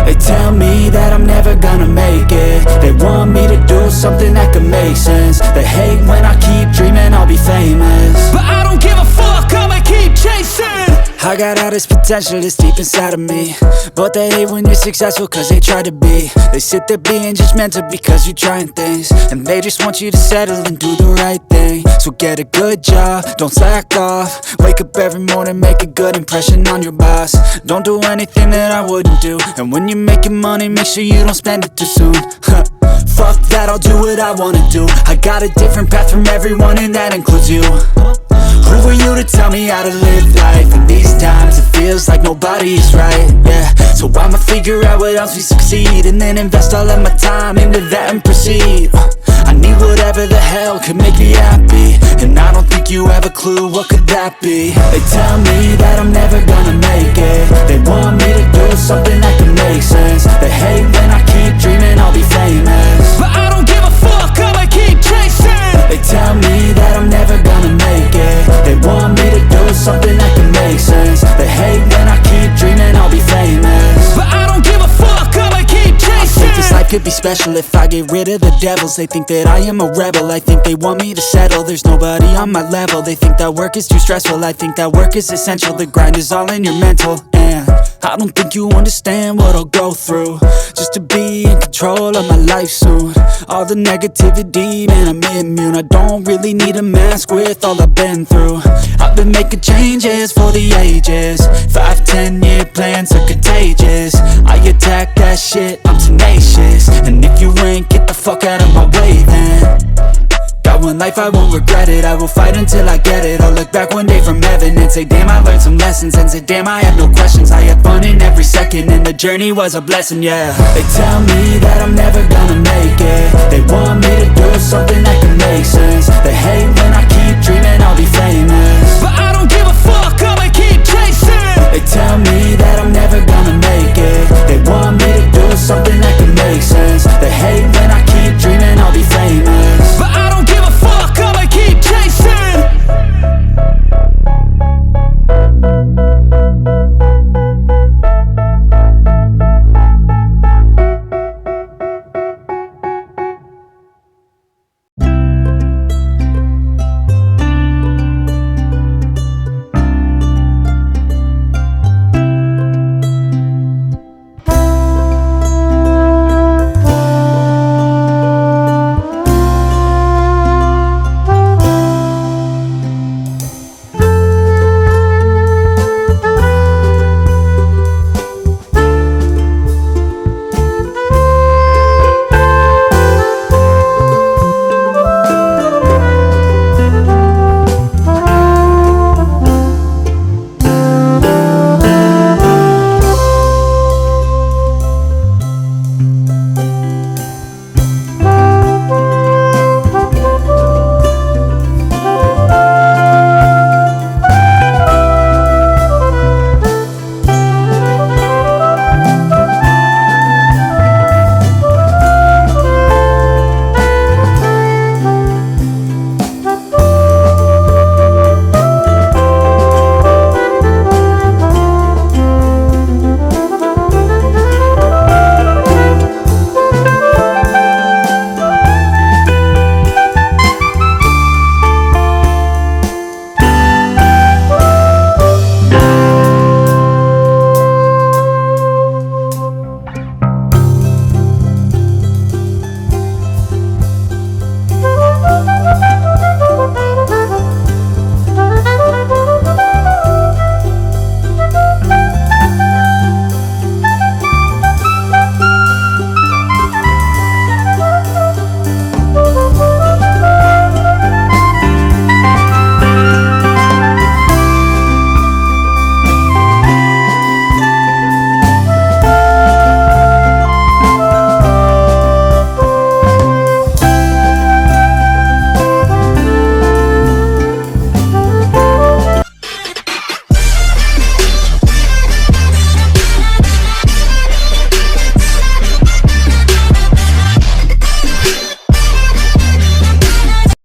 They tell me that I'm never gonna make it. They want me to do something that could make sense. They hate when I keep dreaming I'll be famous, but I don't give a fuck, I'ma keep chasing. I got all this potential that's deep inside of me, but they hate when you're successful cause they try to be. They sit there being judgmental because you're trying things, and they just want you to settle and do the right thing. So get a good job, don't slack off. Wake up every morning, make a good impression on your boss. Don't do anything that I wouldn't do, and when you're making money, make sure you don't spend it too soon. Fuck that, I'll do what I wanna do. I got a different path from everyone, and that includes you. Who are you to tell me how to live life? In these times it feels like nobody's right, yeah. So I'ma figure out what else we succeed, and then invest all of my time into that and proceed. I need whatever the hell could make me happy, and I don't think you have a clue what could that be. They tell me that I'm never gonna make it. They want me to do something that can make sense. They hate when I keep dreaming I'll be famous, but I don't give a fuck, I'ma keep chasing. They tell me that I'm never gonna make it. They want me to do something that can make sense. They hate when I keep dreaming I'll be famous, but I don't give a fuck, I'ma keep chasing. I think this life could be special if I get rid of the devils. They think that I am a rebel, I think they want me to settle. There's nobody on my level. They think that work is too stressful, I think that work is essential. The grind is all in your mental, and I don't think you understand what I'll go through just to be in control of my life soon. All the negativity, man, I'm immune. I don't really need a mask with all I've been through. I've been making changes for the ages. 5-10 year plans are contagious. I attack that shit, I'm tenacious. And if you ain't, get the fuck out of my way then. Got one life, I won't regret it. I will fight until I get it. I'll look back one day from heaven and say damn, I learned some lessons. And say damn, I had no questions. I had fun in every second, and the journey was a blessing, yeah. They tell me that I'm never gonna make it. They want